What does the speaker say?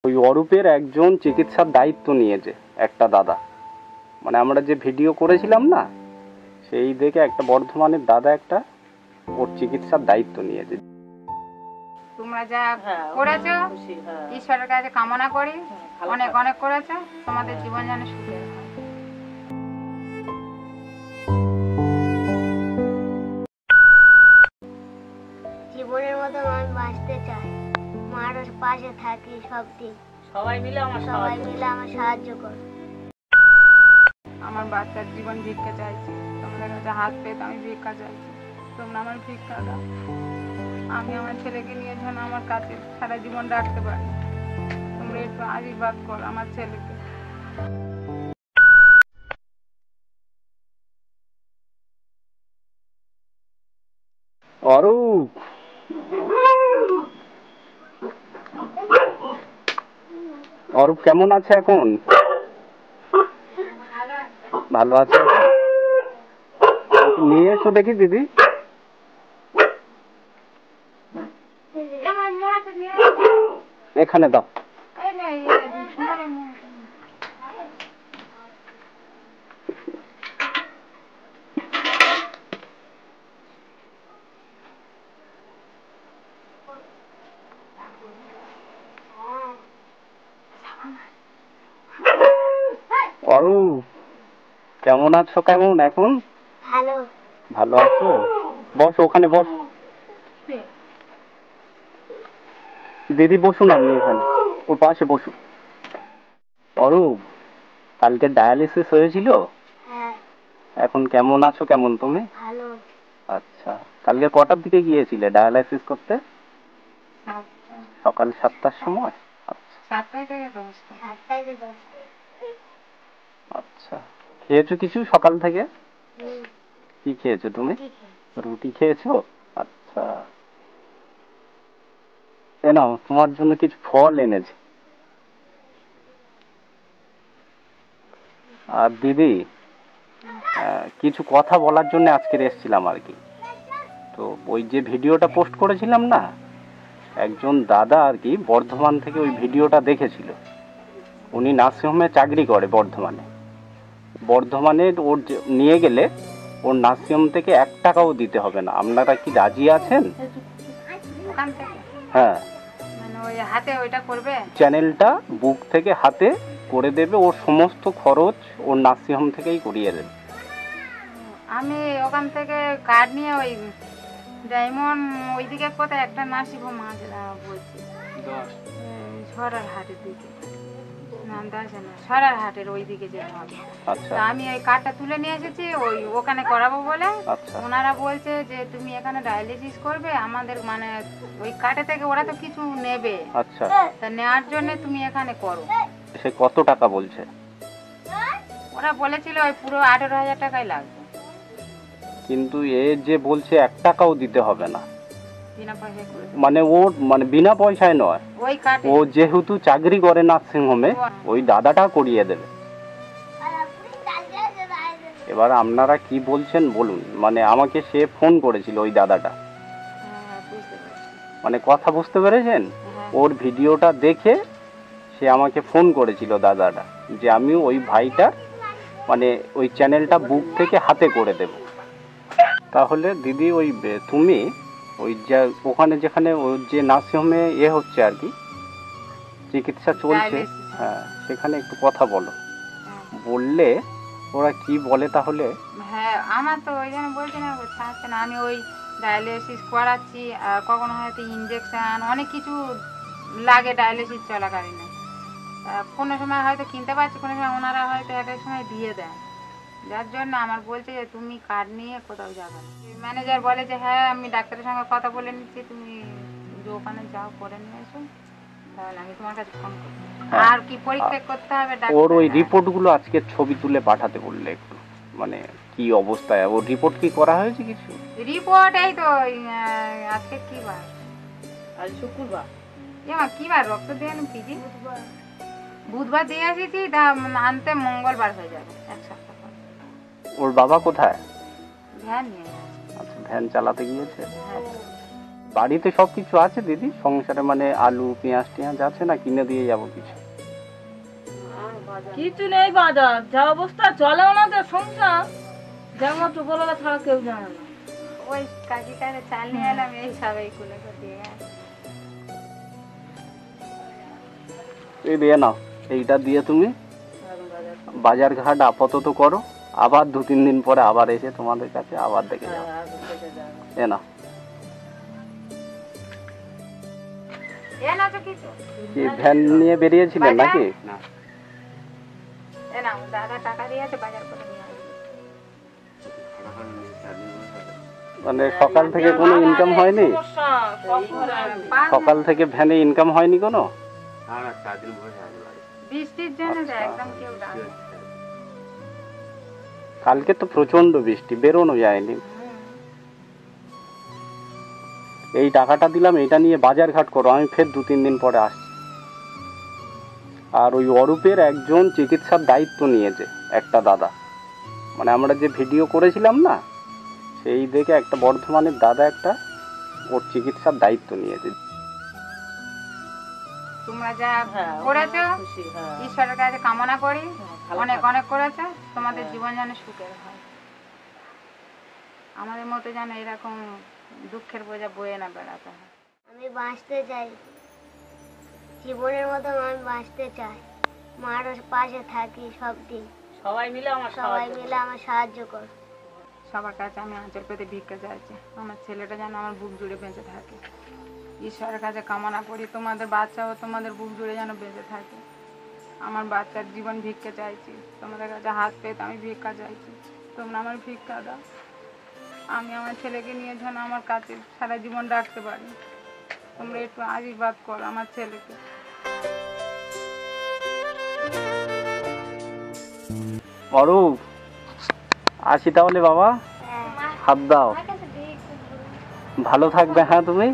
ওই অরূপের একজন চিকিৎসার দায়িত্ব নিয়েছে একটা দাদা, মানে আমরা যে ভিডিও করেছিলাম না, সেই দেখে একটা বর্ধমানের দাদা একটা ওর চিকিৎসার দায়িত্ব নিয়েছে। তোমরা যা করেছো ঈশ্বরের কাছে কামনা করি, অনেক অনেক করেছো, তোমাদের জীবন যেন সুখের হয়। জীবনের মতো আমি বাঁচতে চাই, মার পাশে থাকি সব দিন, সবাই মিলে আমার সাহায্য কর। আমার বাচ্চার জীবন ভিক্ষা চাইছি, তোমাদের কাছে হাত পেতে আমি ভিক্ষা চাইছি, তোমরা আমার ভিক্ষা দাও। আমি আমার ছেলেকে নিয়ে যেন আমার কাছে সারা জীবন রাখতে পারি, তোমরা একটু আশীর্বাদ করো আমার ছেলেকে। অরূপ, অরূপ কেমন আছে এখন? ভালো আছে? নিয়ে এসো দেখি দিদি। এখানে দাও। অরূপ কেমন আছো? কেমন এখন? ভালো। ভালো আছো? বসো, ওখানে বসো। দিদি বসুন, আপনি এখানে ওর পাশে বসুন। অরূপ, কালকে ডায়ালিসিস হয়েছিল, এখন কেমন আছো? কেমন তুমি? ভালো। আচ্ছা, কালকে কটার দিকে গিয়েছিলে ডায়ালাইসিস করতে? সকাল 7টার সময়। আচ্ছা, খেয়েছো কিছু সকাল থেকে? কি খেয়েছো তুমি? রুটি খেয়েছো? আচ্ছা, এ নাও তোমার জন্য কিছু ফল এনেছি। আর দিদি, কিছু কথা বলার জন্য আজকে এসেছিলাম আর কি। তো ওই যে ভিডিওটা পোস্ট করেছিলাম না, একজন দাদা আর কি বর্ধমান থেকে ওই ভিডিওটা দেখেছিল। উনি নার্সিংহোমে চাকরি করে বর্ধমানে ওর নিয়ে গেলে ওর নার্সিংহোম থেকে 1 টাকাও দিতে হবে না। আপনারা কি রাজি আছেন? হ্যাঁ, মানে ওই হাতে ওইটা করবে, চ্যানেলটা বুক থেকে হাতে করে দেবে, ওর সমস্ত খরচ ওর নার্সিংহোম থেকেই করিয়ে দেবে। আমি ওখান থেকে কার্ড নিয়ে ওই ডায়মন্ড ওইদিকে কোথায় একটা নার্সিংহোম আছে বলছি, সরার হাটের দিকে, নাম আছে না, সরার হাটের ওই দিকে যেতে হবে। তা আমি ওই কার্ডটা তুলে নিয়ে এসেছি, ওখানে করাবো বলে। ওনারা বলছে যে তুমি এখানে ডায়ালিসিস করবে, আমাদের মানে ওই কার্ডে থেকে ওরা তো কিছু নেবে, আচ্ছা, তা নেওয়ার জন্য তুমি এখানে করো। সে কত টাকা বলছে? ওরা বলেছিল ওই পুরো 18,000 টাকাই লাগবে। কিন্তু এ যে বলছে 1 টাকাও দিতে হবে না, বিনা পয়সায় করে দেবে। মানে ওর মানে বিনা পয়সায় নয়, ওই কার্ডে ও যেহেতু চাকরি করে নার্সিংহোমে, ওই দাদাটা করিয়ে দেবে। এবার আপনারা কি বলছেন বলুন। মানে আমাকে সে ফোন করেছিল ওই দাদাটা, মানে কথা বুঝতে পেরেছেন? ওর ভিডিওটা দেখে সে আমাকে ফোন করেছিল দাদাটা, যে আমি ওই ভাইটার মানে ওই চ্যানেলটা বুক থেকে হাতে করে দেব। তাহলে দিদি ওই তুমি ওই যা ওখানে যেখানে ওই যে নার্সিংহোমে হচ্ছে আর কি, চিকিৎসা চলছে, হ্যাঁ সেখানে একটু কথা বলো, বললে ওরা কি বলে তাহলে। হ্যাঁ, আমার তো ওই জন্য বলছি না, ছাড়ছে না। আমি ওই ডায়ালিসিস করাচ্ছি, আর কখনো হয়তো ইঞ্জেকশন অনেক কিছু লাগে ডায়ালিসিস চলাকালীন। কোনো সময় হয়তো কিনতে পারছি, কোনো সময় ওনারা হয়তো এক এক সময় দিয়ে দেন, যার জন্য আমার বলছে যে তুমি কার্ড নিয়ে কোথাও যাবে না। ম্যানেজার বলে যে হ্যাঁ আমি ডাক্তারের সঙ্গে কথা বলে নিচ্ছি, তুমি ওখানে যাও করে নিয়ে এসো, তাহলে আমি তোমার কাছে ফোন করবো। আর কি পরীক্ষা করতে হবে ওর ওই রিপোর্টগুলো আজকে ছবি তুলে পাঠাতে বললে একটু, মানে কি অবস্থায় ওর রিপোর্ট কি করা হয়েছে কিছু? রিপোর্ট এই তো আজকে কি বার? আজ শুক্রবার। কি বার রক্ত দিয়ে পিজি? বুধবার দিয়ে এসেছি, তা আনতে মঙ্গলবার হয়ে যাবে, 1 সপ্তাহ পর। ওর বাবা কোথায়? ভ্যান নিয়ে। আচ্ছা, ভ্যান চালাতে গিয়েছে। বাড়িতে সব কিছু আছে দিদি সংসারে, মানে আলু পেঁয়াজ টেঁয়াজ আছে না কিনে দিয়ে যাবো কিছু? কিছু নেই বাজার, যা অবস্থা চলে ওনাদের সংসার, যেমন টুকরোলা ছাড়া কেউ জানে না। ওই কাকি কানে চাল নিয়ে এলাম, এই সবাই কুলে করে দিয়ে গেছে। এই দিয়ে নাও, এইটা দিয়ে তুমি বাজার ঘাট আপাতত করো, আবার 2-3 দিন পরে আবার এসে তোমাদের কাছে আবার দেখে যাও। এ নাও। এ নাও তো কিছু, কি ভ্যান নিয়ে বেরিয়েছিলেন নাকি? এ নাও, দাদা টাকা দিয়েছে, বাজার করে নিয়ে আসবে। মানে সকাল থেকে কোনো ইনকাম হয়নি? সমস্যা, সব ঘরে আছে। সকাল থেকে ভ্যানে ইনকাম হয়নি কোনো? বৃষ্টির জন্য তো একদম কেউ দাঁড়ায় না। কালকে তো প্রচন্ড বৃষ্টি, বেরোনো যায়নি। এই টাকাটা দিলাম, এটা নিয়ে বাজার ঘাট করো, আমি ফের 2-3 দিন পরে আসছি। আর ওই অরূপের একজন চিকিৎসার দায়িত্ব নিয়েছে একটা দাদা, মানে আমরা যে ভিডিও করেছিলাম না, সেই দেখে একটা বর্ধমানের দাদা একটা ওর চিকিৎসার দায়িত্ব নিয়েছে। তোমরা যা হ্যাঁ, করেছো খুশি, হ্যাঁ। ঈশ্বরের কাছে কামনা করি, ভালো অনেক থাকো। অনেক করেছো, তোমাদের হ্যাঁ। জীবন যেন সুখের হয়। আমাদের মতো যেন এরকম দুঃখের বোঝা বয়ে না বেড়াতে হয়। আমি বাঁচতে চাই, জীবনের মতো আমি বাঁচতে চাই, মার পাশে থাকি সব দিন, সবাই মিলে আমার সবাই সাহায্য মিলে আমার সাহায্য কর। সবার কাছে আমি আঁচল পেতে ভিক্ষা চাইছি, আমার ছেলেটা যেন আমার বুক জুড়ে বেঁচে থাকে। ঈশ্বরের কাছে কামনা করি তোমাদের বাচ্চাও তোমাদের বুক জুড়ে যেন বেঁচে থাকে। আমার বাচ্চার জীবন ভিক্ষা চাইছি, তোমাদের কাছে হাত পেতে আমি ভিক্ষা চাইছি, তোমরা আমার ভিক্ষা দাও। আমি আমার ছেলেকে নিয়ে যেন আমার কাছে সারা জীবন রাখতে পারি। তোমরা একটু আশীর্বাদ করো আমার ছেলেকে। অরূপ, আসি তাহলে বাবা, হ্যাঁ, হাত দাও, আমার কাছে দিয়ে একটু ভালো থাকবে হ্যাঁ তুমি।